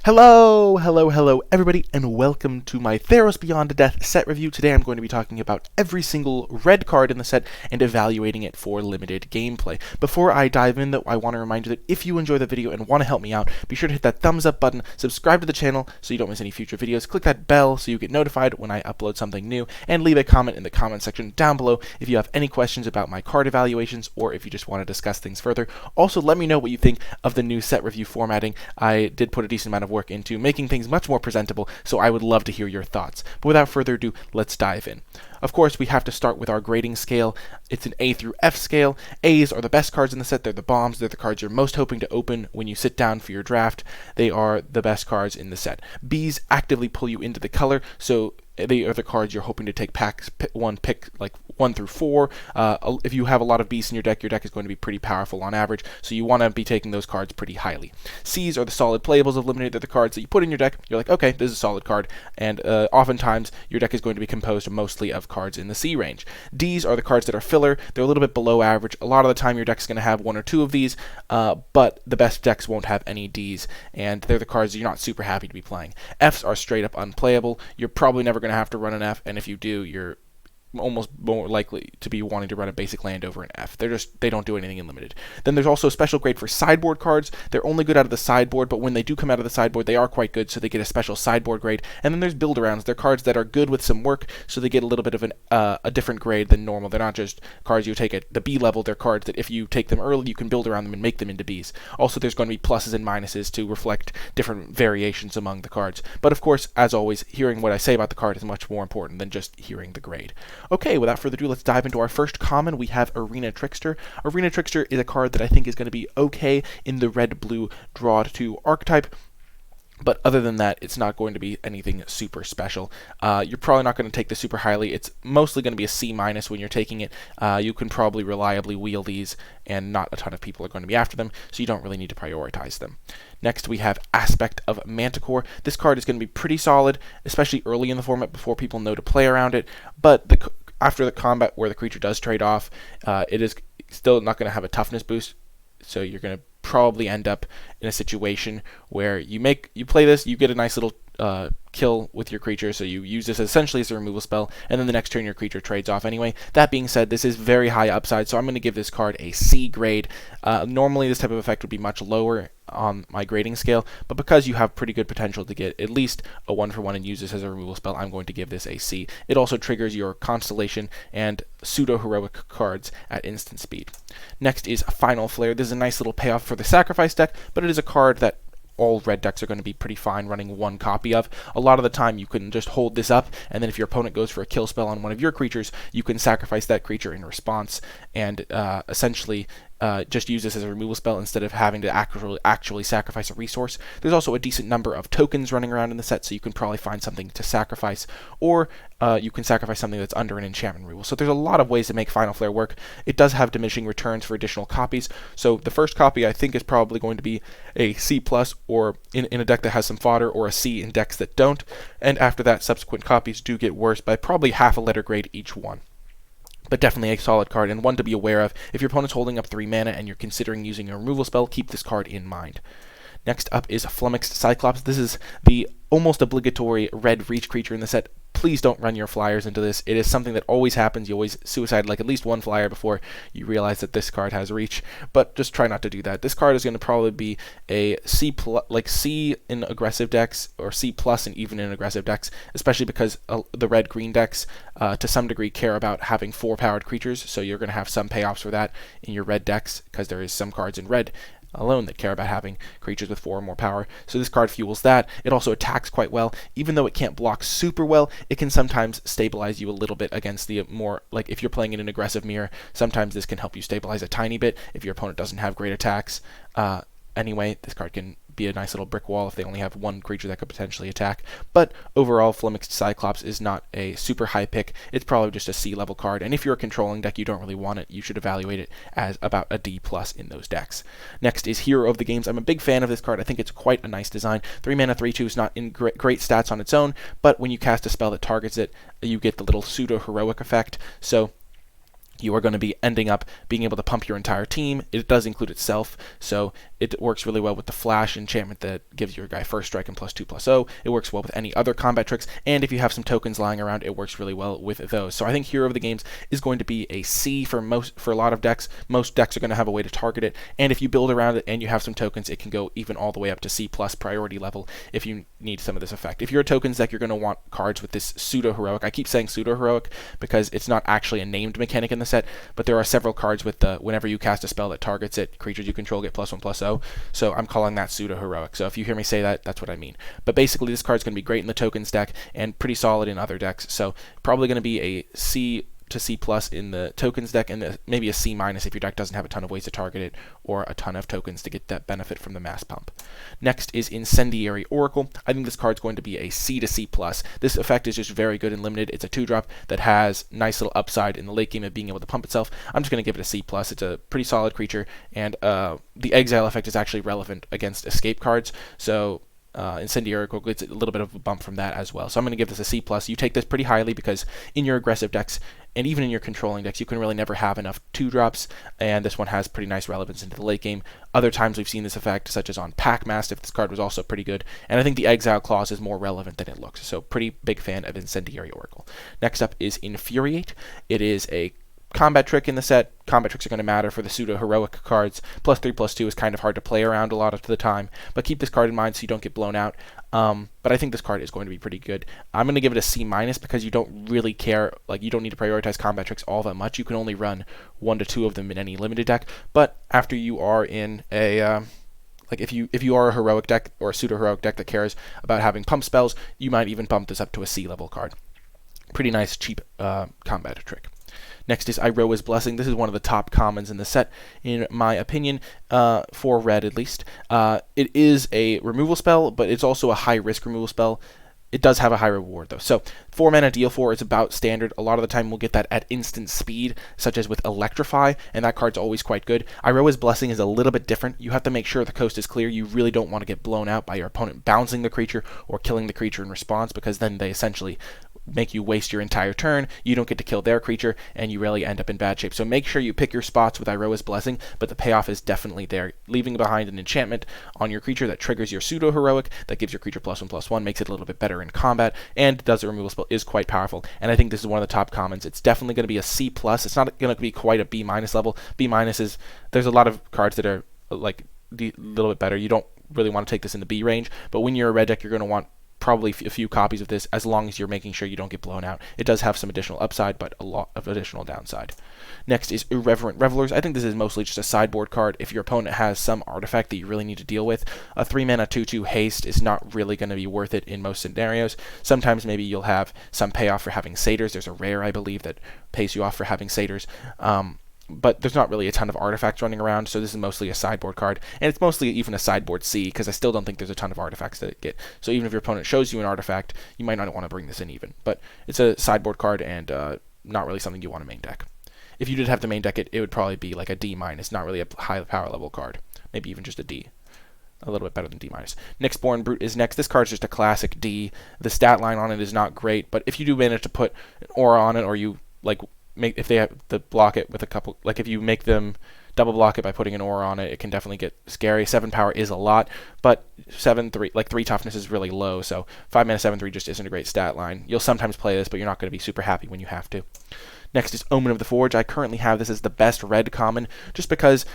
Hello everybody, and welcome to my Theros Beyond Death set review. Today I'm going to be talking about every single red card in the set and evaluating it for limited gameplay. Before I dive in though, I want to remind you that if you enjoy the video and want to help me out, be sure to hit that thumbs up button, subscribe to the channel so you don't miss any future videos, click that bell so you get notified when I upload something new, and leave a comment in the comment section down below if you have any questions about my card evaluations or if you just want to discuss things further. Also, let me know what you think of the new set review formatting. I did put a decent amount of work into making things much more presentable, so I would love to hear your thoughts. But without further ado, let's dive in. Of course, we have to start with our grading scale. It's an A through F scale. A's are the best cards in the set. They're the bombs. They're the cards you're most hoping to open when you sit down for your draft. They are the best cards in the set. B's actively pull you into the color, so they are the cards you're hoping to take pick like 1 through 4. If you have a lot of beasts in your deck is going to be pretty powerful on average, so you want to be taking those cards pretty highly. C's are the solid playables of Limited. They're the cards that you put in your deck, you're like, okay, this is a solid card, and oftentimes your deck is going to be composed mostly of cards in the C range. D's are the cards that are filler. They're a little bit below average. A lot of the time your deck's going to have 1 or 2 of these, but the best decks won't have any D's, and they're the cards you're not super happy to be playing. F's are straight up unplayable. You're probably never going to have to run an F, and if you do, you're almost more likely to be wanting to run a basic land over an F. They don't do anything in Limited. Then there's also a special grade for sideboard cards. They're only good out of the sideboard, but when they do come out of the sideboard, they are quite good, so they get a special sideboard grade. And then there's build-arounds. They're cards that are good with some work, so they get a little bit of a different grade than normal. They're not just cards you take at the B level. They're cards that if you take them early, you can build around them and make them into Bs. Also, there's going to be pluses and minuses to reflect different variations among the cards. But of course, as always, hearing what I say about the card is much more important than just hearing the grade. Okay, without further ado, let's dive into our first common. We have Arena Trickster. Arena Trickster is a card that I think is going to be okay in the red-blue draw to archetype. But other than that, it's not going to be anything super special. You're probably not going to take this super highly. It's mostly going to be a C- when you're taking it. You can probably reliably wheel these, and not a ton of people are going to be after them, so you don't really need to prioritize them. Next, we have Aspect of Manticore. This card is going to be pretty solid, especially early in the format before people know to play around it. But after the combat where the creature does trade off, it is still not going to have a toughness boost, so you're going to probably end up in a situation where you play this, you get a nice little kill with your creature, so you use this essentially as a removal spell, and then the next turn your creature trades off anyway. That being said, this is very high upside, so I'm going to give this card a C grade. Normally this type of effect would be much lower on my grading scale, but because you have pretty good potential to get at least a 1-for-1 and use this as a removal spell, I'm going to give this a C. It also triggers your Constellation and pseudo-heroic cards at instant speed. Next is Final Flair. This is a nice little payoff for the sacrifice deck, but it is a card that all red decks are going to be pretty fine running 1 copy of. A lot of the time you can just hold this up, and then if your opponent goes for a kill spell on one of your creatures, you can sacrifice that creature in response, and essentially just use this as a removal spell instead of having to actually sacrifice a resource. There's also a decent number of tokens running around in the set, so you can probably find something to sacrifice, or you can sacrifice something that's under an enchantment removal. So there's a lot of ways to make Final Flair work. It does have diminishing returns for additional copies, so the first copy I think is probably going to be a C+, or in a deck that has some fodder, or a C in decks that don't, and after that subsequent copies do get worse by probably half a letter grade each one. But definitely a solid card, and one to be aware of. If your opponent's holding up 3 mana and you're considering using a removal spell, keep this card in mind. Next up is Flummoxed Cyclops. This is the almost obligatory red reach creature in the set. Please don't run your flyers into this. It is something that always happens. You always suicide like at least 1 flyer before you realize that this card has reach, but just try not to do that. This card is going to probably be a C+, like C in aggressive decks, or C+ and even in aggressive decks, especially because the red-green decks to some degree care about having 4-powered creatures, so you're going to have some payoffs for that in your red decks, because there is some cards in red alone that care about having creatures with 4 or more power. So this card fuels that. It also attacks quite well. Even though it can't block super well, it can sometimes stabilize you a little bit against the more, like if you're playing in an aggressive mirror, sometimes this can help you stabilize a tiny bit if your opponent doesn't have great attacks. Anyway, this card can be a nice little brick wall if they only have 1 creature that could potentially attack. But overall, Flummoxed Cyclops is not a super high pick. It's probably just a C level card, and if you're a controlling deck, you don't really want it. You should evaluate it as about a D+ in those decks. Next is Hero of the Games. I'm a big fan of this card. I think it's quite a nice design. 3 mana, 3/2 is not in great stats on its own, but when you cast a spell that targets it, you get the little pseudo-heroic effect. So you are going to be ending up being able to pump your entire team. It does include itself, so it works really well with the flash enchantment that gives your guy first strike and +2/+0. It works well with any other combat tricks, and if you have some tokens lying around, it works really well with those. So I think Hero of the Games is going to be a C for a lot of decks. Most decks are going to have a way to target it, and if you build around it and you have some tokens, it can go even all the way up to C+ priority level if you need some of this effect. If you're a tokens deck, you're going to want cards with this pseudo-heroic. I keep saying pseudo-heroic because it's not actually a named mechanic in the set, but there are several cards with the whenever you cast a spell that targets it, creatures you control get +1/+0. So I'm calling that pseudo-heroic. So if you hear me say that, that's what I mean. But basically, this card's going to be great in the tokens deck and pretty solid in other decks. So probably going to be a C to C+ in the tokens deck, and maybe a C- if your deck doesn't have a ton of ways to target it or a ton of tokens to get that benefit from the mass pump. Next is Incendiary Oracle. I think this card's going to be a C to C+. This effect is just very good and limited. It's a 2-drop that has nice little upside in the late game of being able to pump itself. I'm just going to give it a C+. It's a pretty solid creature, and the exile effect is actually relevant against escape cards, so Incendiary Oracle gets a little bit of a bump from that as well. So I'm going to give this a C+. You take this pretty highly because in your aggressive decks, and even in your controlling decks, you can really never have enough 2-drops, and this one has pretty nice relevance into the late game. Other times we've seen this effect, such as on Pack Mastiff, this card was also pretty good, and I think the Exile clause is more relevant than it looks, so pretty big fan of Incendiary Oracle. Next up is Infuriate. It is a combat trick in the set. Combat tricks are going to matter for the pseudo-heroic cards. +3/+2 is kind of hard to play around a lot of the time, but keep this card in mind so you don't get blown out. But I think this card is going to be pretty good. I'm going to give it a C- because you don't really care, like you don't need to prioritize combat tricks all that much. You can only run 1 to 2 of them in any limited deck, but after you are in a like if you are a heroic deck or a pseudo-heroic deck that cares about having pump spells, you might even bump this up to a C level card. Pretty nice, cheap combat trick. Next is Iroh's Blessing. This is one of the top commons in the set, in my opinion, for red at least. It is a removal spell, but it's also a high-risk removal spell. It does have a high reward, though. So 4 mana, deal 4 is about standard. A lot of the time we'll get that at instant speed, such as with Electrify, and that card's always quite good. Iroh's Blessing is a little bit different. You have to make sure the coast is clear. You really don't want to get blown out by your opponent bouncing the creature or killing the creature in response, because then they essentially make you waste your entire turn, you don't get to kill their creature, and you really end up in bad shape. So make sure you pick your spots with Iroh's Blessing, but the payoff is definitely there. Leaving behind an enchantment on your creature that triggers your pseudo-heroic, that gives your creature +1/+1, makes it a little bit better in combat, and does a removal spell, is quite powerful. And I think this is one of the top commons. It's definitely going to be a C+. It's not going to be quite a B- level. B- is, there's a lot of cards that are like a little bit better. You don't really want to take this in the B range, but when you're a red deck, you're going to want probably a few copies of this, as long as you're making sure you don't get blown out. It does have some additional upside, but a lot of additional downside. Next is Irreverent Revelers. I think this is mostly just a sideboard card. If your opponent has some artifact that you really need to deal with, a 3 mana 2/2 haste is not really going to be worth it in most scenarios. Sometimes maybe you'll have some payoff for having satyrs. There's a rare, I believe, that pays you off for having satyrs. But there's not really a ton of artifacts running around, so this is mostly a sideboard card, and it's mostly even a sideboard C, because I still don't think there's a ton of artifacts that get. So even if your opponent shows you an artifact, you might not want to bring this in even. But it's a sideboard card, and not really something you want to main deck. If you did have to main deck it, it would probably be like a D-, not really a high power level card. Maybe even just a D. A little bit better than D-. Nyxborn Brute is next. This card's just a classic D. The stat line on it is not great, but if you do manage to put an aura on it, or you if they have to block it with a couple, like if you make them double block it by putting an aura on it, it can definitely get scary. 7 power is a lot, but 7/3, 3 toughness is really low, so 5 mana 7/3 just isn't a great stat line. You'll sometimes play this, but you're not going to be super happy when you have to. Next is Omen of the Forge. I currently have this as the best red common, just because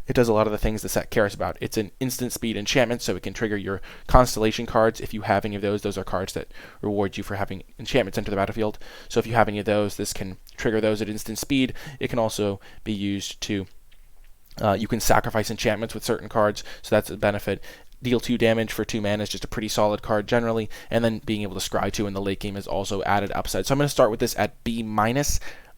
it does a lot of the things the set cares about. It's an instant speed enchantment, so it can trigger your constellation cards. If you have any of those are cards that reward you for having enchantments enter the battlefield. So if you have any of those, this can trigger those at instant speed. It can also be used to, you can sacrifice enchantments with certain cards, so that's a benefit. Deal 2 damage for 2 mana is just a pretty solid card generally, and then being able to scry 2 in the late game is also added upside. So I'm going to start with this at B-.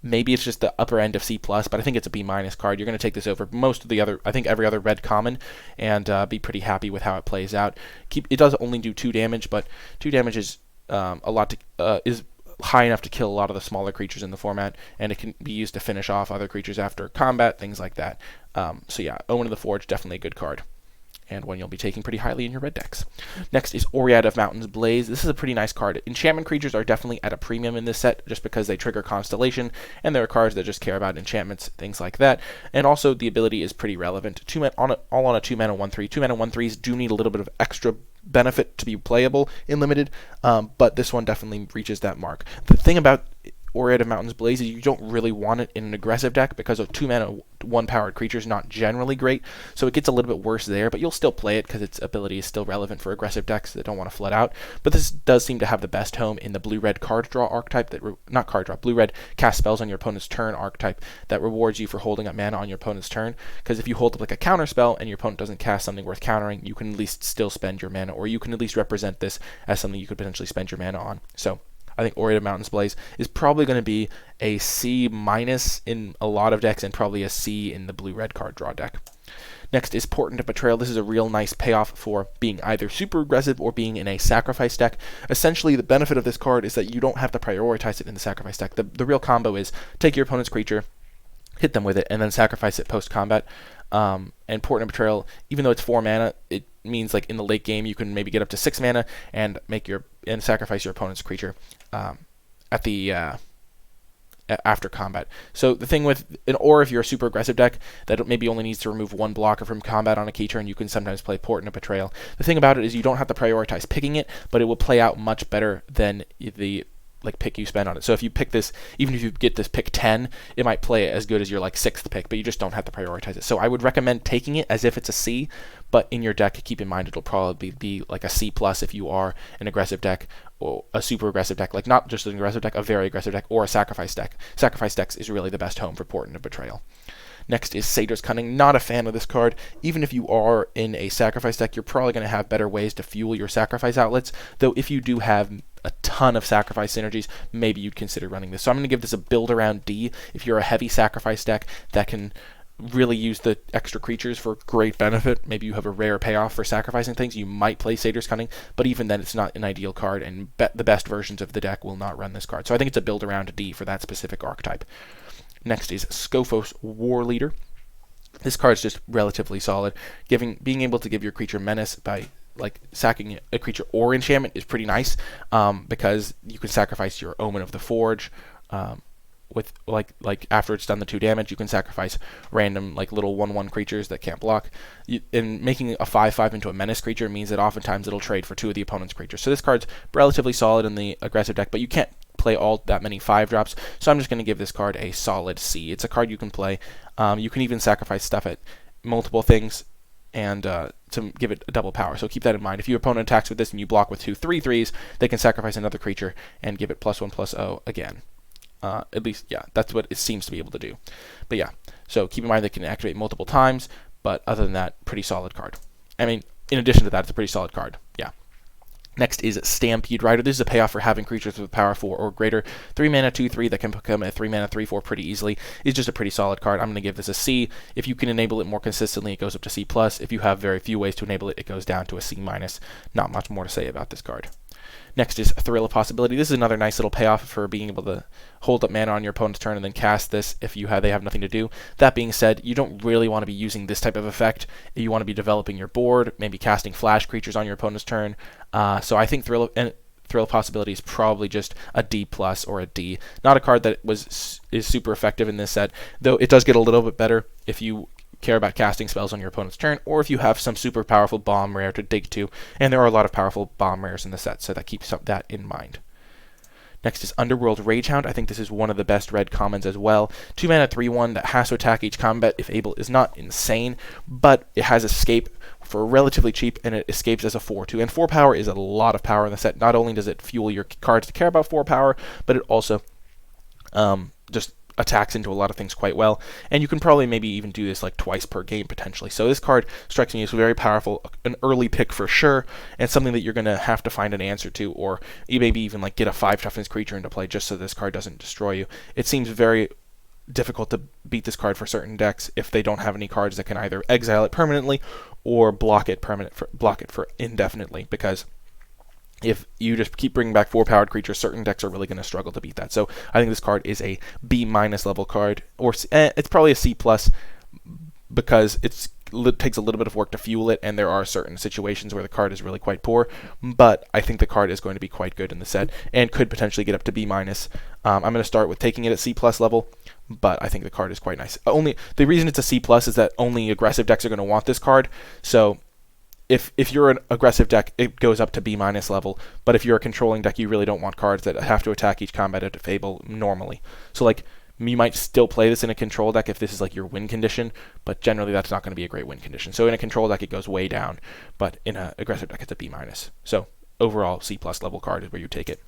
Maybe it's just the upper end of C+, but I think it's a B- card. You're going to take this over most of the other, I think every other red common, and be pretty happy with how it plays out. It does only do 2 damage, but 2 damage is a lot is high enough to kill a lot of the smaller creatures in the format, and it can be used to finish off other creatures after combat, things like that. So yeah, Omen of the Forge, definitely a good card. and one you'll be taking pretty highly in your red decks. Next is Orietta of Mountain's Blaze. This is a pretty nice card. Enchantment creatures are definitely at a premium in this set just because they trigger Constellation, and there are cards that just care about enchantments, things like that. And also the ability is pretty relevant. All on a 2-mana 1/3. 2-mana 1/3s do need a little bit of extra benefit to be playable in limited, but this one definitely reaches that mark. The thing about Orietta of Mountain's Blaze is you don't really want it in an aggressive deck because of 2-mana 1-powered creatures not generally great, so it gets a little bit worse there, but you'll still play it because its ability is still relevant for aggressive decks that don't want to flood out. But this does seem to have the best home in the blue-red card draw archetype, blue-red cast spells on your opponent's turn archetype that rewards you for holding up mana on your opponent's turn, because if you hold up like a counter spell and your opponent doesn't cast something worth countering, you can at least still spend your mana, or you can at least represent this as something you could potentially spend your mana on. So I think Orietta of Mountain's Blaze is probably going to be a C- in a lot of decks and probably a C in the blue-red card draw deck. Next is Portent of Betrayal. This is a real nice payoff for being either super aggressive or being in a sacrifice deck. Essentially, the benefit of this card is that you don't have to prioritize it in the sacrifice deck. The real combo is take your opponent's creature, hit them with it, and then sacrifice it post-combat. And Portent of Betrayal, even though it's 4 mana, it means like in the late game you can maybe get up to 6 mana and sacrifice your opponent's creature at the after combat. So the thing with or if you're a super aggressive deck that maybe only needs to remove 1 blocker from combat on a key turn, you can sometimes play Portent of Betrayal. The thing about it is you don't have to prioritize picking it, but it will play out much better than the pick you spend on it. So if you pick this, even if you get this pick 10, it might play as good as your 6th pick, but you just don't have to prioritize it. So I would recommend taking it as if it's a C, but in your deck, keep in mind it'll probably be like a C+ if you are an aggressive deck, or a super aggressive deck, like not just an aggressive deck, a very aggressive deck, or a sacrifice deck. Sacrifice decks is really the best home for Portent of Betrayal. Next is Satyrs Cunning. Not a fan of this card. Even if you are in a sacrifice deck, you're probably going to have better ways to fuel your sacrifice outlets, though if you do have a ton of sacrifice synergies, maybe you'd consider running this. So I'm going to give this a build around D. If you're a heavy sacrifice deck that can really use the extra creatures for great benefit, maybe you have a rare payoff for sacrificing things, you might play Satyrs Cunning, but even then it's not an ideal card, and the best versions of the deck will not run this card. So I think it's a build around D for that specific archetype. Next is Skophos Warleader. This card is just relatively solid. Being able to give your creature menace by sacking a creature or enchantment is pretty nice, because you can sacrifice your Omen of the Forge. With after it's done the 2 damage, you can sacrifice random little 1/1 creatures that can't block. And making a 5/5 into a menace creature means that oftentimes it'll trade for 2 of the opponent's creatures. So this card's relatively solid in the aggressive deck, but you can't play all that many 5-drops, so I'm just going to give this card a solid C. It's a card you can play. You can even sacrifice stuff at multiple things and to give it a double power. So keep that in mind. If your opponent attacks with this and you block with 2 3/3s, they can sacrifice another creature and give it +1/+0 again. At least, yeah, that's what it seems to be able to do. But yeah, so keep in mind they can activate multiple times, but other than that, pretty solid card. I mean, in addition to that, it's a pretty solid card. Yeah. Next is Stampede Rider. This is a payoff for having creatures with power 4 or greater. 3 mana 2/3 that can become a 3 mana 3/4 pretty easily. It's just a pretty solid card. I'm going to give this a C. If you can enable it more consistently, it goes up to C+. If you have very few ways to enable it, it goes down to a C-. Not much more to say about this card. Next is Thrill of Possibility. This is another nice little payoff for being able to hold up mana on your opponent's turn and then cast this if they have nothing to do. That being said, you don't really want to be using this type of effect. You want to be developing your board, maybe casting flash creatures on your opponent's turn. So I think Thrill of Possibility is probably just a D+ or a D. Not a card that is super effective in this set, though it does get a little bit better if you care about casting spells on your opponent's turn, or if you have some super powerful bomb rare to dig to, and there are a lot of powerful bomb rares in the set, so that keeps that in mind. Next is Underworld Ragehound. I think this is one of the best red commons as well. 2 mana 3/1 that has to attack each combat if able is not insane, but it has escape for relatively cheap, and it escapes as a 4/2. And 4 power is a lot of power in the set. Not only does it fuel your cards to care about 4 power, but it also just attacks into a lot of things quite well, and you can probably maybe even do this twice per game potentially. So this card strikes me as very powerful, an early pick for sure, and something that you're going to have to find an answer to, or you maybe even get a 5 toughness creature into play just so this card doesn't destroy you. It seems very difficult to beat this card for certain decks if they don't have any cards that can either exile it permanently or block it for indefinitely, because if you just keep bringing back 4-powered creatures, certain decks are really going to struggle to beat that. So I think this card is a B- level card, or it's probably a C+, because it's takes a little bit of work to fuel it, and there are certain situations where the card is really quite poor, but I think the card is going to be quite good in the set and could potentially get up to B-. I'm going to start with taking it at C+ level, but I think the card is quite nice. Only the reason it's a C+ is that only aggressive decks are going to want this card. So if you're an aggressive deck, it goes up to B- level, but if you're a controlling deck, you really don't want cards that have to attack each combat at a Fable normally. So like, you might still play this in a control deck if this is like your win condition, but generally that's not going to be a great win condition. So in a control deck, it goes way down, but in an aggressive deck, it's a B-. So overall, C+ level card is where you take it.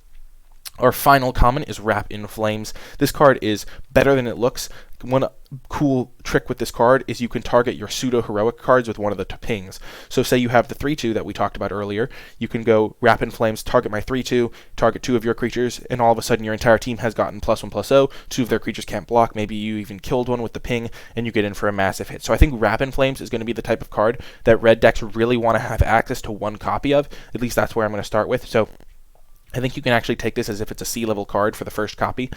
Our final common is Rappin Flames. This card is better than it looks. One cool trick with this card is you can target your pseudo-heroic cards with one of the pings. So say you have the 3/2 that we talked about earlier. You can go Rappin Flames, target my 3/2, target 2 of your creatures, and all of a sudden your entire team has gotten +1/+0. 2 of their creatures can't block. Maybe you even killed one with the ping, and you get in for a massive hit. So I think Rappin Flames is going to be the type of card that red decks really want to have access to one copy of. At least that's where I'm going to start with. So I think you can actually take this as if it's a C-level card for the first copy.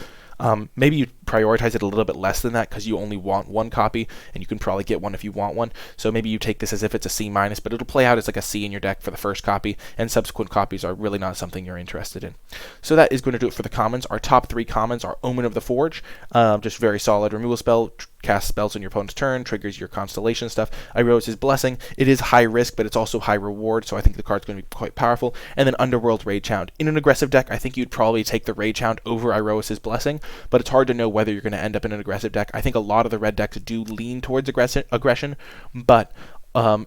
Maybe you prioritize it a little bit less than that because you only want one copy, and you can probably get one if you want one. So maybe you take this as if it's a C-, but it'll play out as like a C in your deck for the first copy, and subsequent copies are really not something you're interested in. So that is going to do it for the commons. Our top 3 commons are Omen of the Forge, just very solid removal spell, cast spells on your opponent's turn, triggers your constellation stuff. Iroh is his blessing. It is high risk, but it's also high reward, so I think the card's going to be quite powerful. And then Underworld Rage Hound. In an aggressive deck, I think you'd probably take the Rage Hound over Iroh's blessing, but it's hard to know whether you're going to end up in an aggressive deck. I think a lot of the red decks do lean towards aggression, but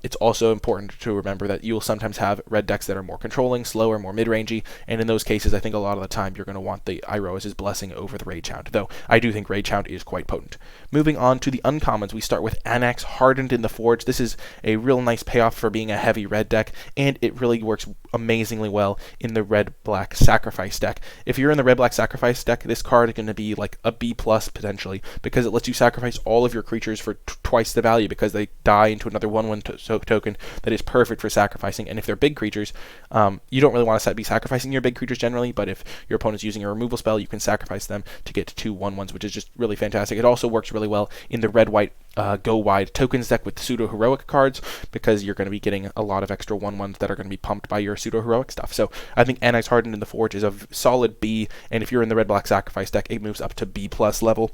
it's also important to remember that you will sometimes have red decks that are more controlling, slower, more mid-rangey, and in those cases, I think a lot of the time you're going to want the Iroh as his blessing over the Rage Hound, though I do think Rage Hound is quite potent. Moving on to the uncommons, we start with Anax, Hardened in the Forge. This is a real nice payoff for being a heavy red deck, and it really works amazingly well in the red-black sacrifice deck. If you're in the red-black sacrifice deck, this card is going to be like a B+ potentially, because it lets you sacrifice all of your creatures for twice the value because they die into another 1/1 token that is perfect for sacrificing. And if they're big creatures, you don't really want to be sacrificing your big creatures generally, but if your opponent's using a removal spell, you can sacrifice them to get 2 1/1s, which is just really fantastic. It also works really well in the red-white go wide tokens deck with pseudo-heroic cards, because you're going to be getting a lot of extra 1/1s that are going to be pumped by your pseudo-heroic stuff. So I think Anax, Hardened in the Forge is a solid B, and if you're in the red-black sacrifice deck, it moves up to B+ level.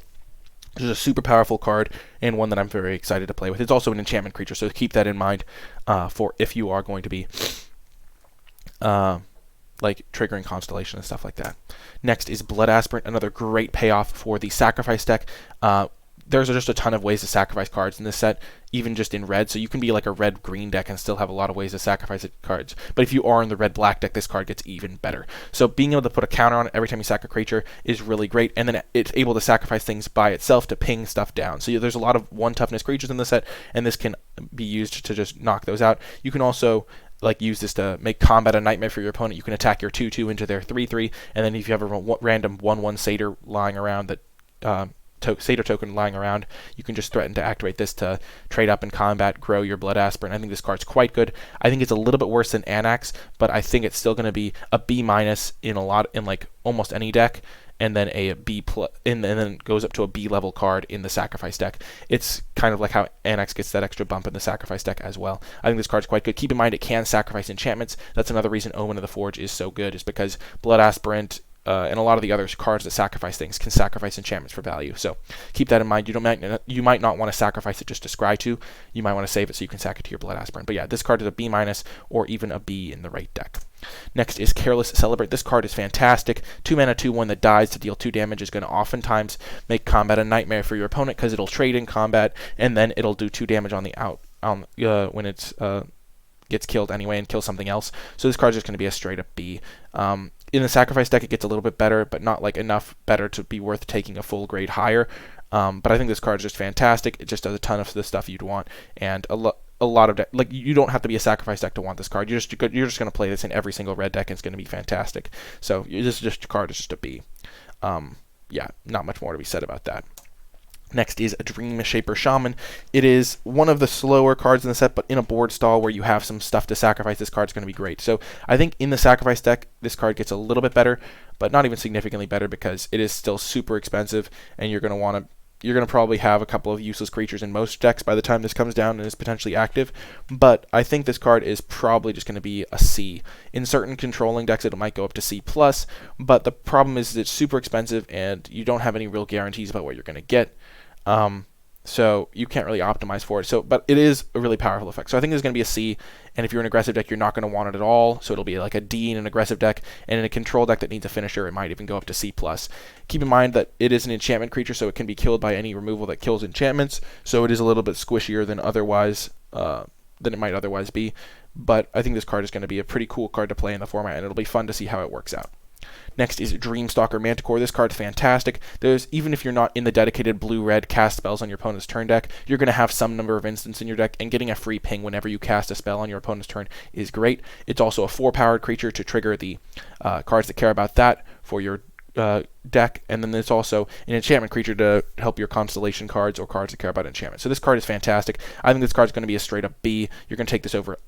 This is a super powerful card, and one that I'm very excited to play with. It's also an enchantment creature, so keep that in mind for if you are going to be like triggering Constellation and stuff like that. Next is Blood Aspirant, another great payoff for the sacrifice deck. There's just a ton of ways to sacrifice cards in this set, even just in red. So you can be like a red-green deck and still have a lot of ways to sacrifice cards. But if you are in the red-black deck, this card gets even better. So being able to put a counter on it every time you sack a creature is really great. And then it's able to sacrifice things by itself to ping stuff down. So there's a lot of 1-toughness creatures in the set, and this can be used to just knock those out. You can also like use this to make combat a nightmare for your opponent. You can attack your 2/2 into their 3/3, and then if you have a random 1/1 satyr lying around that satyr token lying around, you can just threaten to activate this to trade up in combat, grow your Blood Aspirant. I think this card's quite good. I think it's a little bit worse than Anax, but I think it's still going to be a B- in like almost any deck, and then a B+, and then goes up to a B level card in the sacrifice deck. It's kind of like how Anax gets that extra bump in the sacrifice deck as well. I think this card's quite good. Keep in mind it can sacrifice enchantments. That's another reason Omen of the Forge is so good, is because Blood Aspirant and a lot of the other cards that sacrifice things can sacrifice enchantments for value. So keep that in mind. You might not want to sacrifice it just to scry to. You might want to save it so you can sack it to your Blood Aspirant. But yeah, this card is a B- or even a B in the right deck. Next is Careless Celebrate. This card is fantastic. 2 mana, 2/1 that dies to deal 2 damage is going to oftentimes make combat a nightmare for your opponent, because it'll trade in combat, and then it'll do 2 damage on the when it's gets killed anyway and kill something else. So this card's just going to be a straight up B. In the sacrifice deck, it gets a little bit better, but not like enough better to be worth taking a full grade higher. But I think this card is just fantastic. It just does a ton of the stuff you'd want, and a lot of like you don't have to be a sacrifice deck to want this card. You're just going to play this in every single red deck, and it's going to be fantastic. So this card is just a B. Yeah, not much more to be said about that. Next is a Dreamy Machete Shaman. It is one of the slower cards in the set, but in a board stall where you have some stuff to sacrifice, this card's going to be great. So I think in the sacrifice deck, this card gets a little bit better, but not even significantly better, because it is still super expensive, and you're going to want to you're going to probably have a couple of useless creatures in most decks by the time this comes down and is potentially active, but I think this card is probably just going to be a C. In certain controlling decks, it might go up to C+, but the problem is it's super expensive, and you don't have any real guarantees about what you're going to get. So you can't really optimize for it. So, but it is a really powerful effect. So I think it's going to be a C, and if you're an aggressive deck, you're not going to want it at all. So it'll be like a D in an aggressive deck, and in a control deck that needs a finisher, it might even go up to C+. Keep in mind that it is an enchantment creature, so it can be killed by any removal that kills enchantments. So it is a little bit squishier than it might otherwise be. But I think this card is going to be a pretty cool card to play in the format, and it'll be fun to see how it works out. Next is Dreamstalker Manticore. This card's fantastic. Even if you're not in the dedicated blue-red cast spells on your opponent's turn deck, you're going to have some number of instants in your deck, and getting a free ping whenever you cast a spell on your opponent's turn is great. It's also a 4-powered creature to trigger the cards that care about that for your deck, and then it's also an enchantment creature to help your constellation cards or cards that care about enchantment. So this card is fantastic. I think this card's going to be a straight-up B. You're going to take this over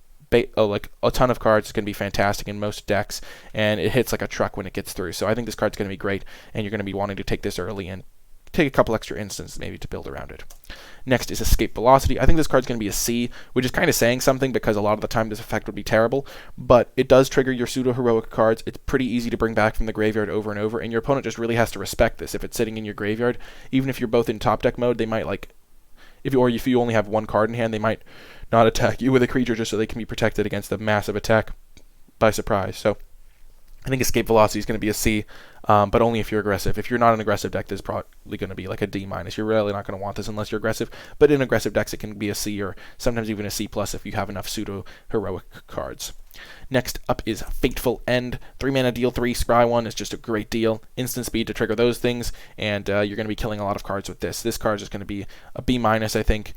like a ton of cards. It's going to be fantastic in most decks, and it hits like a truck when it gets through. So I think this card's going to be great, and you're going to be wanting to take this early and take a couple extra instants maybe to build around it. Next is Escape Velocity. I think this card's going to be a C, which is kind of saying something because a lot of the time this effect would be terrible, but it does trigger your pseudo-heroic cards. It's pretty easy to bring back from the graveyard over and over, and your opponent just really has to respect this. If it's sitting in your graveyard, even if you're both in top deck mode, they might if you only have one card in hand, they might not attack you with a creature just so they can be protected against a massive attack by surprise. So I think Escape Velocity is going to be a C, but only if you're aggressive. If you're not an aggressive deck, this is probably going to be like a D-. You're really not going to want this unless you're aggressive, but in aggressive decks, it can be a C or sometimes even a C+ if you have enough pseudo-heroic cards. Next up is Fateful End. 3-mana deal 3, scry 1 is just a great deal. Instant speed to trigger those things, and you're going to be killing a lot of cards with this. This card is just going to be a B-, I think.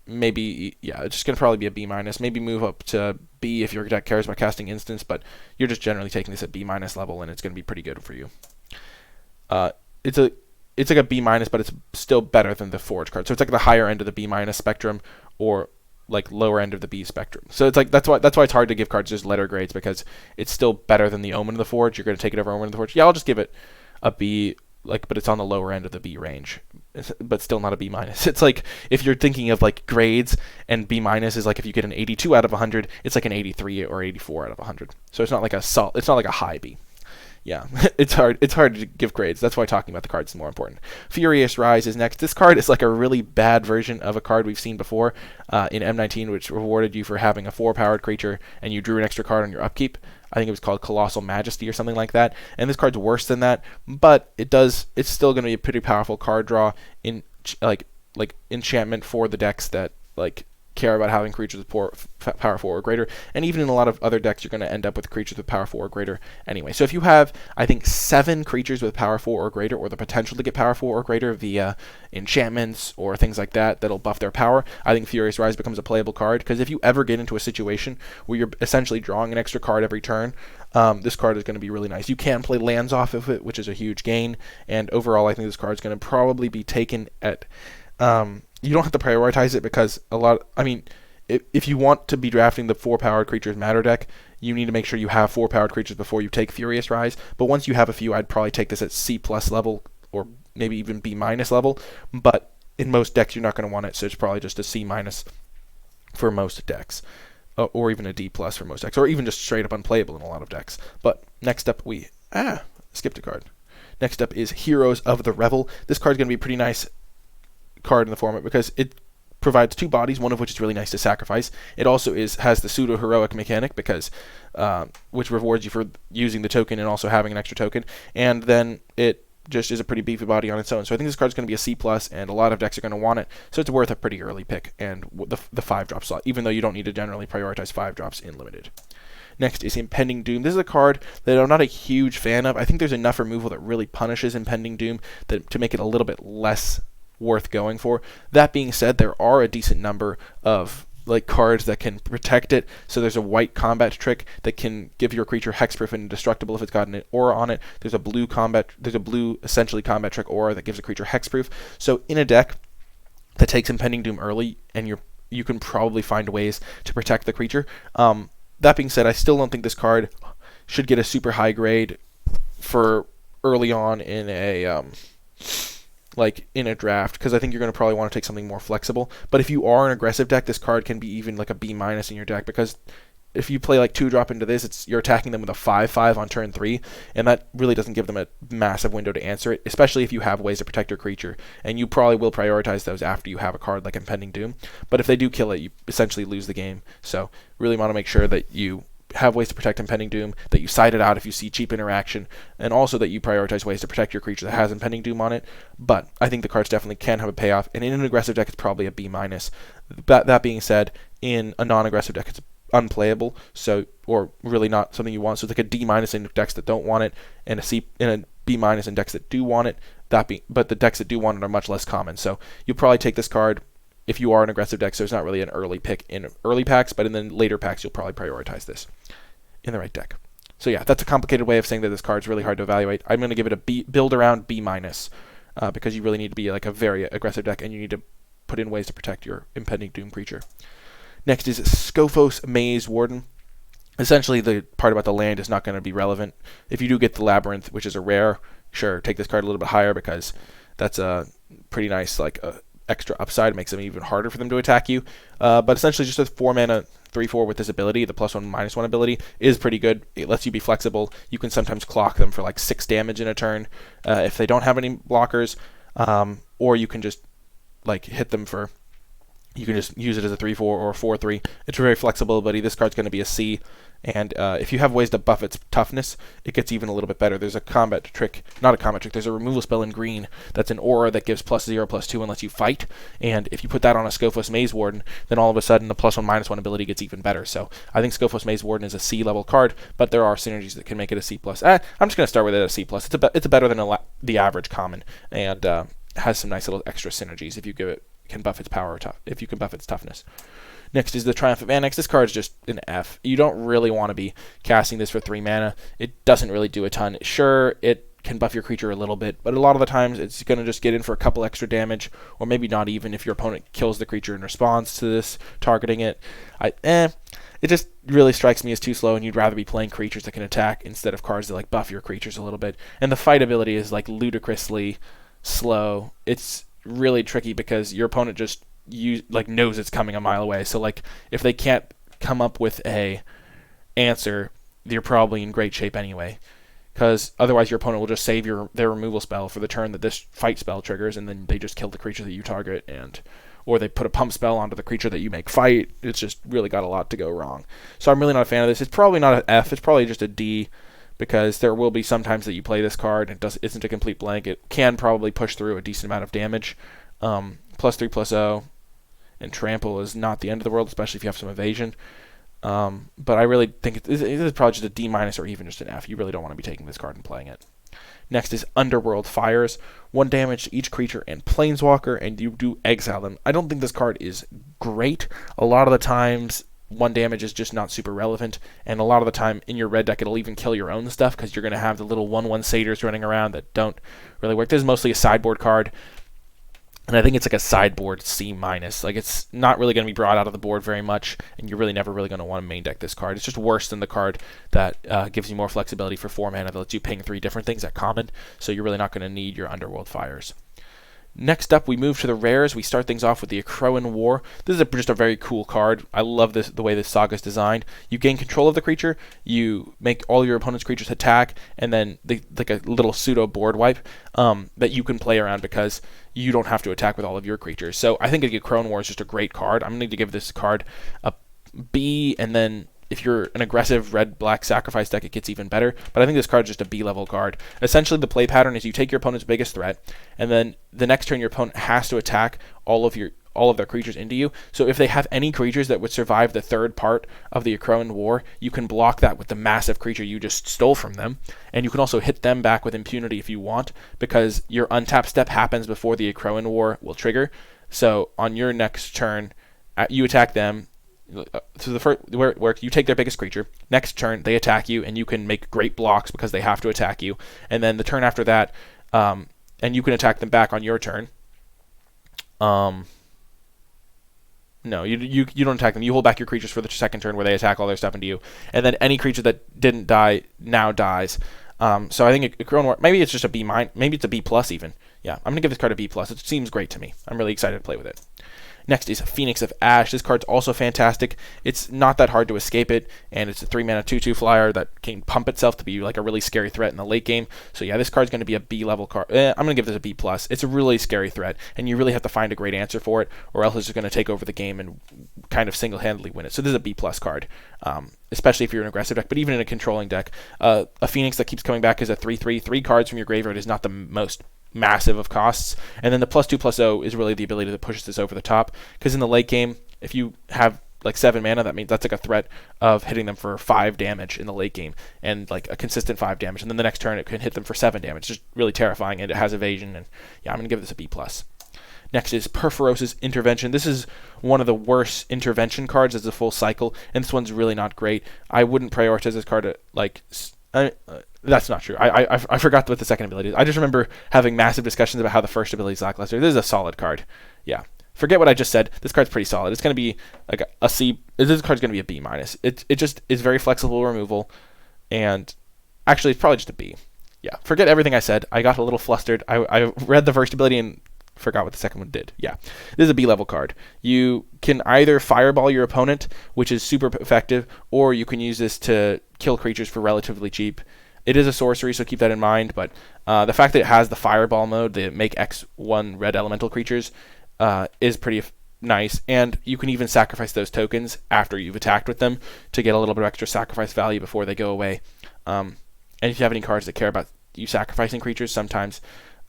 Maybe, yeah, it's just going to probably be a B-. Maybe move up to B if your deck cares about casting instants, but you're just generally taking this at B- level, and it's going to be pretty good for you. It's like a B-, but it's still better than the Forge card. So it's like the higher end of the B- spectrum, or like lower end of the B spectrum. So it's like that's why it's hard to give cards just letter grades, because it's still better than the Omen of the Forge. You're going to take it over Omen of the Forge. Yeah, I'll just give it a B, but it's on the lower end of the B range, but still not a B-. It's like if you're thinking of like grades, and B- is like if you get an 82 out of 100, it's like an 83 or 84 out of 100. So it's not like a high B. Yeah, it's hard to give grades. That's why talking about the cards is more important. Furious Rise is next. This card is like a really bad version of a card we've seen before in M19, which rewarded you for having a 4-powered creature and you drew an extra card on your upkeep. I think it was called Colossal Majesty or something like that. And this card's worse than that, but it's still going to be a pretty powerful card draw in like enchantment for the decks that care about having creatures with power 4 or greater, and even in a lot of other decks you're going to end up with creatures with power 4 or greater anyway. So if you have, I think, 7 creatures with power 4 or greater, or the potential to get power 4 or greater via enchantments or things like that that'll buff their power, I think Furious Rise becomes a playable card, because if you ever get into a situation where you're essentially drawing an extra card every turn, this card is going to be really nice. You can play lands off of it, which is a huge gain, and overall I think this card is going to probably be taken at you don't have to prioritize it, because if you want to be drafting the 4-powered creatures matter deck, you need to make sure you have 4-powered creatures before you take Furious Rise. But once you have a few, I'd probably take this at C+ level, or maybe even B- level. But in most decks, you're not going to want it, so it's probably just a C- for most decks, or even a D+ for most decks, or even just straight up unplayable in a lot of decks. But next up, skipped a card. Next up is Heroes of the Revel. This card's going to be pretty nice card in the format because it provides 2 bodies, one of which is really nice to sacrifice. It also has the pseudo-heroic mechanic, because which rewards you for using the token and also having an extra token, and then it just is a pretty beefy body on its own. So I think this card's going to be a C+, and a lot of decks are going to want it, so it's worth a pretty early pick, and the 5-drop slot, even though you don't need to generally prioritize 5-drops in Limited. Next is Impending Doom. This is a card that I'm not a huge fan of. I think there's enough removal that really punishes Impending Doom to make it a little bit less worth going for. That being said, there are a decent number of cards that can protect it. So there's a white combat trick that can give your creature hexproof and indestructible if it's got an aura on it. There's a blue essentially combat trick aura that gives a creature hexproof. So in a deck that takes Impending Doom early, and you can probably find ways to protect the creature. That being said, I still don't think this card should get a super high grade for early on in a like in a draft, because I think you're going to probably want to take something more flexible. But if you are an aggressive deck, this card can be even like a B- in your deck, because if you play like 2-drop into this, you're attacking them with a 5/5 on turn 3, and that really doesn't give them a massive window to answer it, especially if you have ways to protect your creature, and you probably will prioritize those after you have a card like Impending Doom. But if they do kill it, you essentially lose the game. So really want to make sure that you have ways to protect Impending Doom, that you side it out if you see cheap interaction, and also that you prioritize ways to protect your creature that has Impending Doom on it. But I think the cards definitely can have a payoff, and in an aggressive deck, it's probably a B-. That being said, in a non-aggressive deck, it's unplayable, so, or really not something you want. So it's like a D- in decks that don't want it, and a B- in decks that do want it. But the decks that do want it are much less common. So you'll probably take this card if you are an aggressive deck. So it's not really an early pick in early packs, but in the later packs you'll probably prioritize this in the right deck. So yeah, that's a complicated way of saying that this card's really hard to evaluate. I'm going to give it a B, build around B-, because you really need to be like a very aggressive deck, and you need to put in ways to protect your Impending Doom creature. Next is Skophos Maze Warden. Essentially, the part about the land is not going to be relevant. If you do get the Labyrinth, which is a rare, sure, take this card a little bit higher, because that's a pretty nice like extra upside. It makes it even harder for them to attack you. But essentially, just a 4-mana 3/4 with this ability, the +1/-1 ability, is pretty good. It lets you be flexible. You can sometimes clock them for like 6 damage in a turn if they don't have any blockers, or you can just like hit them for. You can just use it as a 3/4 or a 4/3. It's a very flexible ability. This card's going to be a C, and if you have ways to buff its toughness, it gets even a little bit better. There's a combat trick, not a combat trick, there's a removal spell in green that's an aura that gives +0/+2 unless you fight, and if you put that on a Skophos Maze Warden, then all of a sudden the +1/-1 ability gets even better. So I think Skophos Maze Warden is a C level card, but there are synergies that can make it a C+. I'm just going to start with it at a C+. It's better than the average common, and has some nice little extra synergies if you can buff its power, if you can buff its toughness. Next is the Triumph of Annex. This card is just an F. You don't really want to be casting this for 3 mana. It doesn't really do a ton. Sure, it can buff your creature a little bit, but a lot of the times it's going to just get in for a couple extra damage, or maybe not even if your opponent kills the creature in response to this, targeting it. It just really strikes me as too slow, and you'd rather be playing creatures that can attack instead of cards that like buff your creatures a little bit. And the fight ability is like ludicrously slow. It's really tricky because your opponent just knows it's coming a mile away. So like if they can't come up with a answer, you're probably in great shape anyway, because otherwise your opponent will just save their removal spell for the turn that this fight spell triggers, and then they just kill the creature that you target, or they put a pump spell onto the creature that you make fight. It's just really got a lot to go wrong. So I'm really not a fan of this. It's probably not an F. It's probably just a D, because there will be some times that you play this card and it isn't a complete blank. It can probably push through a decent amount of damage. +3/+0 and trample is not the end of the world, especially if you have some evasion. But I really think it is probably just a D- or even just an F. You really don't want to be taking this card and playing it. Next is Underworld Fires. 1 damage to each creature and planeswalker, and you do exile them. I don't think this card is great. A lot of the times 1 damage is just not super relevant, and a lot of the time in your red deck it'll even kill your own stuff, because you're going to have the little 1/1 satyrs running around that don't really work. This is mostly a sideboard card, and I think it's like a sideboard C-. Like it's not really going to be brought out of the board very much, and you're really never really going to want to main deck this card. It's just worse than the card that gives you more flexibility for 4 mana that lets you ping 3 different things at common, so you're really not going to need your Underworld Fires. Next up, we move to the rares. We start things off with the Rowan War. This is just a very cool card. I love the way this saga is designed. You gain control of the creature, you make all your opponent's creatures attack, and then like a little pseudo board wipe that you can play around, because you don't have to attack with all of your creatures. So I think Rowan War is just a great card. I'm going to give this card a B, and then if you're an aggressive red-black sacrifice deck, it gets even better. But I think this card is just a B-level card. Essentially, the play pattern is you take your opponent's biggest threat, and then the next turn your opponent has to attack all of their creatures into you. So if they have any creatures that would survive the third part of the Rowan War, you can block that with the massive creature you just stole from them. And you can also hit them back with impunity if you want, because your untap step happens before the Rowan War will trigger. So on your next turn, you attack them. So the first where it works, you take their biggest creature. Next turn, they attack you, and you can make great blocks because they have to attack you. And then the turn after that, and you can attack them back on your turn. No, you don't attack them. You hold back your creatures for the second turn where they attack all their stuff into you. And then any creature that didn't die now dies. So I think Rowan War, maybe it's just a B-, maybe it's a B+ even. Yeah, I'm going to give this card a B+. It seems great to me. I'm really excited to play with it. Next is Phoenix of Ash. This card's also fantastic. It's not that hard to escape it, and it's a 3-mana 2/2 flyer that can pump itself to be like a really scary threat in the late game. So yeah, this card's going to be a B level card. I'm going to give this a B+. It's a really scary threat, and you really have to find a great answer for it, or else it's just going to take over the game and kind of single-handedly win it. So this is a B+ card, especially if you're an aggressive deck, but even in a controlling deck. A Phoenix that keeps coming back as a 3/3. 3 cards from your graveyard is not the most massive of costs, and then the +2/+0 is really the ability that pushes this over the top, because in the late game, if you have like 7 mana, that means that's like a threat of hitting them for 5 damage in the late game, and like a consistent 5 damage, and then the next turn it can hit them for 7 damage. It's just really terrifying, and it has evasion, and yeah, I'm going to give this a B+. Next is Perforce Intervention. This is one of the worst intervention cards as a full cycle, and this one's really not great. I wouldn't prioritize this card that's not true. I forgot what the second ability is. I just remember having massive discussions about how the first ability is lackluster. This is a solid card. Yeah. Forget what I just said. This card's pretty solid. It's going to be like a C. This card's going to be a B-. It just is very flexible removal, and actually it's probably just a B. Yeah. Forget everything I said. I got a little flustered. I read the first ability and forgot what the second one did. Yeah. This is a B-level card. You can either fireball your opponent, which is super effective, or you can use this to kill creatures for relatively cheap. It is a sorcery, so keep that in mind, but the fact that it has the fireball mode, the make X1 red elemental creatures, is pretty nice, and you can even sacrifice those tokens after you've attacked with them to get a little bit of extra sacrifice value before they go away. And if you have any cards that care about you sacrificing creatures, sometimes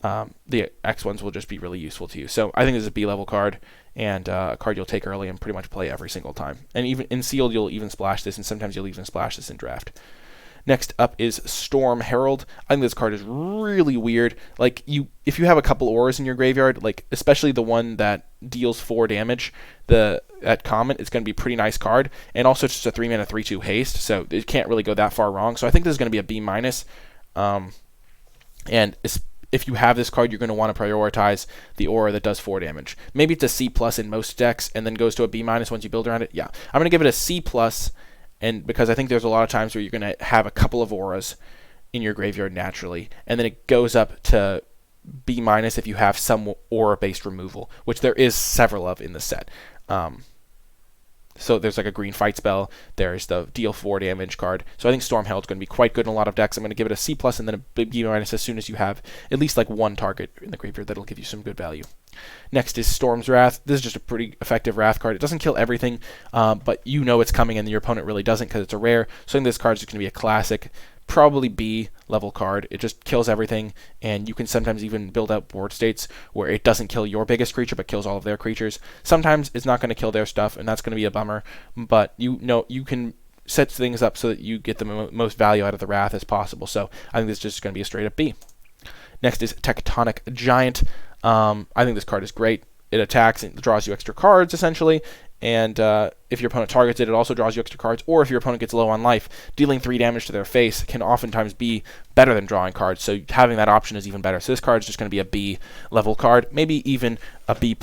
the X1s will just be really useful to you. So I think this is a B-level card, and a card you'll take early and pretty much play every single time. And even in Sealed, you'll even splash this, and sometimes you'll even splash this in Draft. Next up is Storm Herald. I think this card is really weird. Like, if you have a couple auras in your graveyard, like especially the one that deals 4 damage, at common, it's going to be a pretty nice card. And also it's just a 3-mana 3/2 haste, so it can't really go that far wrong. So I think this is going to be a B-. And if you have this card, you're going to want to prioritize the aura that does 4 damage. Maybe it's a C+ in most decks, and then goes to a B- once you build around it. Yeah, I'm going to give it a C+. And because I think there's a lot of times where you're going to have a couple of auras in your graveyard naturally, and then it goes up to B- if you have some aura-based removal, which there is several of in the set. So there's like a green fight spell, there's the deal 4 damage card. So I think Storm Herald's going to be quite good in a lot of decks. I'm going to give it a C+, and then a B- as soon as you have at least like one target in the graveyard that'll give you some good value. Next is Storm's Wrath. This is just a pretty effective Wrath card. It doesn't kill everything, but you know it's coming, and your opponent really doesn't because it's a rare. So I think this card is going to be a classic, probably B-level card. It just kills everything, and you can sometimes even build out board states where it doesn't kill your biggest creature, but kills all of their creatures. Sometimes it's not going to kill their stuff, and that's going to be a bummer, but you can set things up so that you get the most value out of the Wrath as possible. So I think this is just going to be a straight-up B. Next is Tectonic Giant. I think this card is great. It attacks and draws you extra cards, essentially, and if your opponent targets it, it also draws you extra cards, or if your opponent gets low on life, dealing 3 damage to their face can oftentimes be better than drawing cards, so having that option is even better. So this card is just going to be a B-level card, maybe even a B+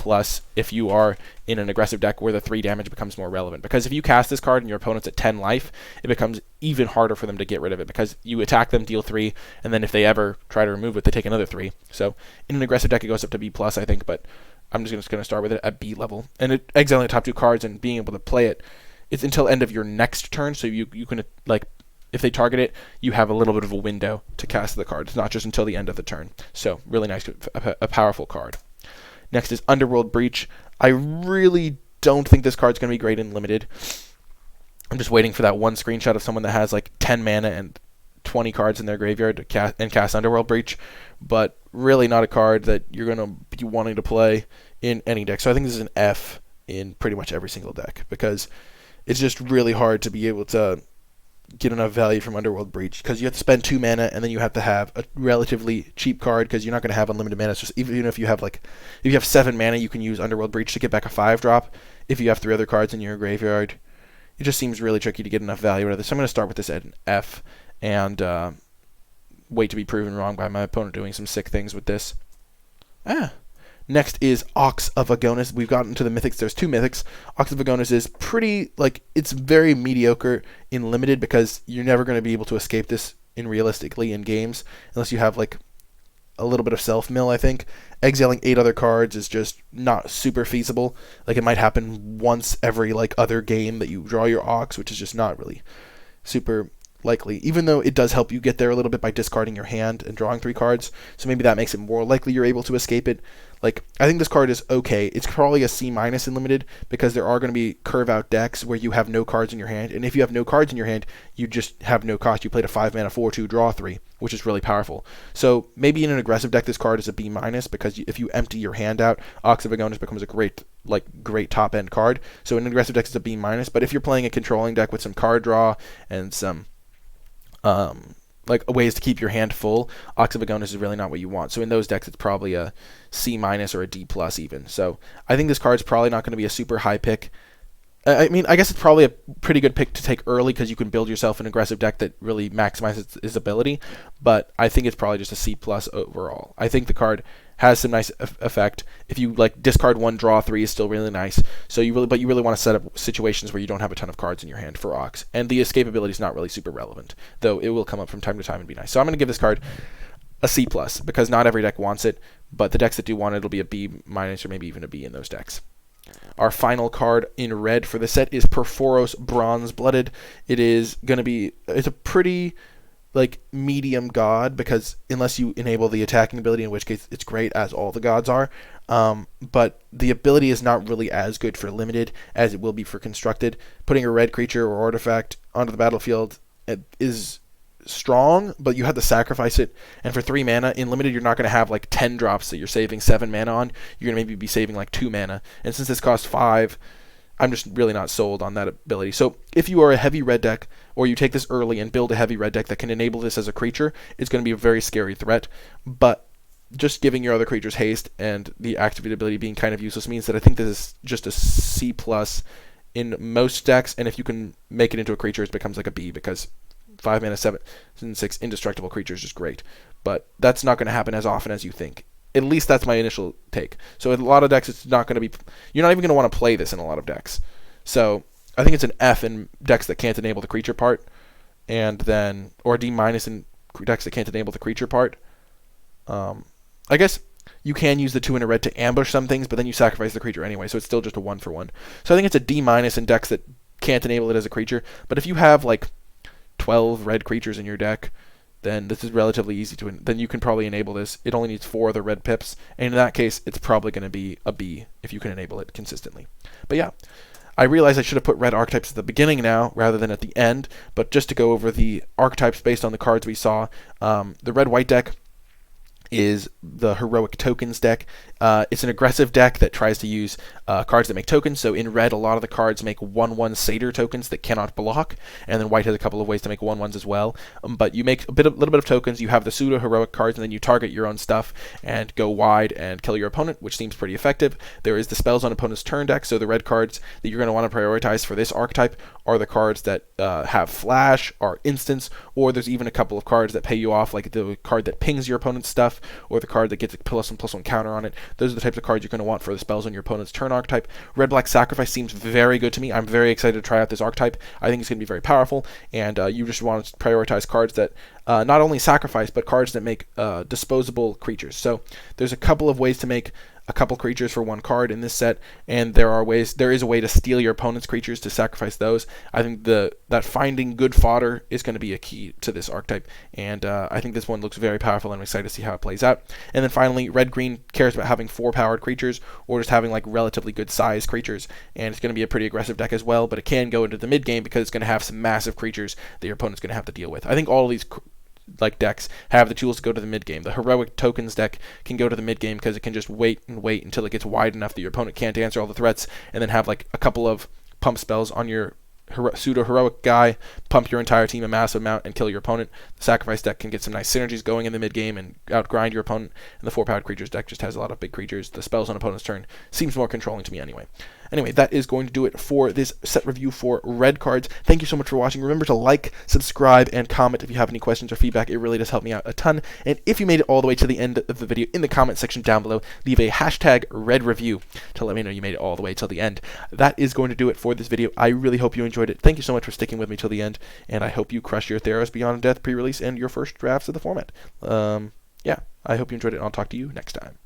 if you are in an aggressive deck where the 3 damage becomes more relevant, because if you cast this card and your opponent's at 10 life, it becomes even harder for them to get rid of it, because you attack them, deal 3, and then if they ever try to remove it, they take another 3. So in an aggressive deck, it goes up to B+, I think, but I'm just going to start with it at B level. And it exiling the top 2 cards and being able to play it, it's until end of your next turn, so you can, like, if they target it, you have a little bit of a window to cast the card. It's not just until the end of the turn. So really nice, a powerful card. Next is Underworld Breach. I really don't think this card's going to be great in Limited. I'm just waiting for that one screenshot of someone that has like 10 mana and 20 cards in their graveyard to cast Underworld Breach, but really not a card that you're going to be wanting to play in any deck. So I think this is an F in pretty much every single deck, because it's just really hard to be able to get enough value from Underworld Breach, because you have to spend 2 mana, and then you have to have a relatively cheap card, because you're not going to have unlimited mana. So even if you have 7 mana, you can use Underworld Breach to get back a 5-drop. If you have 3 other cards in your graveyard, it just seems really tricky to get enough value out of this. So I'm going to start with this at an F, and wait to be proven wrong by my opponent doing some sick things with this. Next is Ox of Agonis. We've gotten to the mythics. There's 2 mythics. Ox of Agonis is pretty, it's very mediocre in Limited, because you're never going to be able to escape this realistically in games, unless you have, a little bit of self-mill, I think. Exiling 8 other cards is just not super feasible. Like, it might happen once every, like, other game that you draw your Ox, which is just not really super likely, even though it does help you get there a little bit by discarding your hand and drawing 3 cards, so maybe that makes it more likely you're able to escape it. Like, I think this card is okay. It's probably a C- in Limited, because there are going to be curve-out decks where you have no cards in your hand, and if you have no cards in your hand, you just have no cost. You played a 5-mana 4/2, draw 3, which is really powerful. So maybe in an aggressive deck, this card is a B-, because if you empty your hand out, Ox of Agonis becomes a great top-end card. So in an aggressive deck, it's a B-, but if you're playing a controlling deck with some card draw and some like ways to keep your hand full, Ox of Agonis is really not what you want. So in those decks, it's probably a C- or a D+ even. So I think this card's probably not going to be a super high pick. I mean, I guess it's probably a pretty good pick to take early because you can build yourself an aggressive deck that really maximizes its ability, but I think it's probably just a C+ overall. I think the card has some nice effect. If you like discard 1, draw 3 is still really nice. So you really want to set up situations where you don't have a ton of cards in your hand for Ox, and the escape ability is not really super relevant, though it will come up from time to time and be nice. So I'm going to give this card a C+, because not every deck wants it, but the decks that do want it will be a B- or maybe even a B in those decks. Our final card in red for the set is Perforce Bronze-Blooded. It's a pretty medium god, because unless you enable the attacking ability, in which case it's great, as all the gods are, but the ability is not really as good for limited as it will be for constructed. Putting a red creature or artifact onto the battlefield is strong, but you have to sacrifice it, and for 3 mana in limited, you're not going to have 10 drops that you're saving 7 mana on. You're going to maybe be saving 2 mana, and since this costs 5, I'm just really not sold on that ability. So if you are a heavy red deck, or you take this early and build a heavy red deck that can enable this as a creature, it's going to be a very scary threat. But just giving your other creatures haste and the activate ability being kind of useless means that I think this is just a C+ in most decks, and if you can make it into a creature, it becomes a B, because 5 mana, 7 and 6 indestructible creatures is great. But that's not going to happen as often as you think. At least that's my initial take. So in a lot of decks, it's not going to be... You're not even going to want to play this in a lot of decks. So I think it's an F in decks that can't enable the creature part, and then... or a D- in decks that can't enable the creature part. I guess you can use the 2 in a red to ambush some things, but then you sacrifice the creature anyway, so it's still just a 1-for-1. So I think it's a D- in decks that can't enable it as a creature. But if you have 12 red creatures in your deck, then this is relatively easy to... then you can probably enable this. It only needs 4 other red pips, and in that case, it's probably going to be a B if you can enable it consistently. But yeah, I realize I should have put red archetypes at the beginning now, rather than at the end, but just to go over the archetypes based on the cards we saw, the red-white deck is the Heroic Tokens deck. It's an aggressive deck that tries to use cards that make tokens. So in red, a lot of the cards make 1/1 satyr tokens that cannot block, and then white has a couple of ways to make 1/1s as well. But you make little bit of tokens. You have the pseudo heroic cards, and then you target your own stuff and go wide and kill your opponent, which seems pretty effective. There is the spells on opponent's turn deck. So the red cards that you're going to want to prioritize for this archetype are the cards that have flash, are instants, or there's even a couple of cards that pay you off, like the card that pings your opponent's stuff, or the card that gets a +1/+1 counter on it. Those are the types of cards you're going to want for the spells on your opponent's turn archetype. Red-black sacrifice seems very good to me. I'm very excited to try out this archetype. I think it's going to be very powerful, and you just want to prioritize cards that not only sacrifice, but cards that make disposable creatures. So there's a couple of ways to make a couple creatures for 1 card in this set, and there is a way to steal your opponent's creatures to sacrifice those. I think that finding good fodder is going to be a key to this archetype, and I think this one looks very powerful, and I'm excited to see how it plays out. And then finally, red-green cares about having 4 powered creatures, or just having relatively good size creatures, and it's going to be a pretty aggressive deck as well, but it can go into the mid game because it's going to have some massive creatures that your opponent's going to have to deal with. I think all of these decks have the tools to go to the mid game. The Heroic Tokens deck can go to the mid game because it can just wait until it gets wide enough that your opponent can't answer all the threats, and then have a couple of pump spells on your pseudo-heroic guy, pump your entire team a massive amount, and kill your opponent. The Sacrifice deck can get some nice synergies going in the mid-game and outgrind your opponent, and the 4-powered creatures deck just has a lot of big creatures. The spells on opponent's turn seems more controlling to me anyway. Anyway, that is going to do it for this set review for red cards. Thank you so much for watching. Remember to like, subscribe, and comment if you have any questions or feedback. It really does help me out a ton. And if you made it all the way to the end of the video, in the comment section down below, leave a hashtag red review to let me know you made it all the way till the end. That is going to do it for this video. I really hope you enjoyed it. Thank you so much for sticking with me till the end, and I hope you crush your Theros Beyond Death pre-release and your first drafts of the format. yeah, I hope you enjoyed it, and I'll talk to you next time.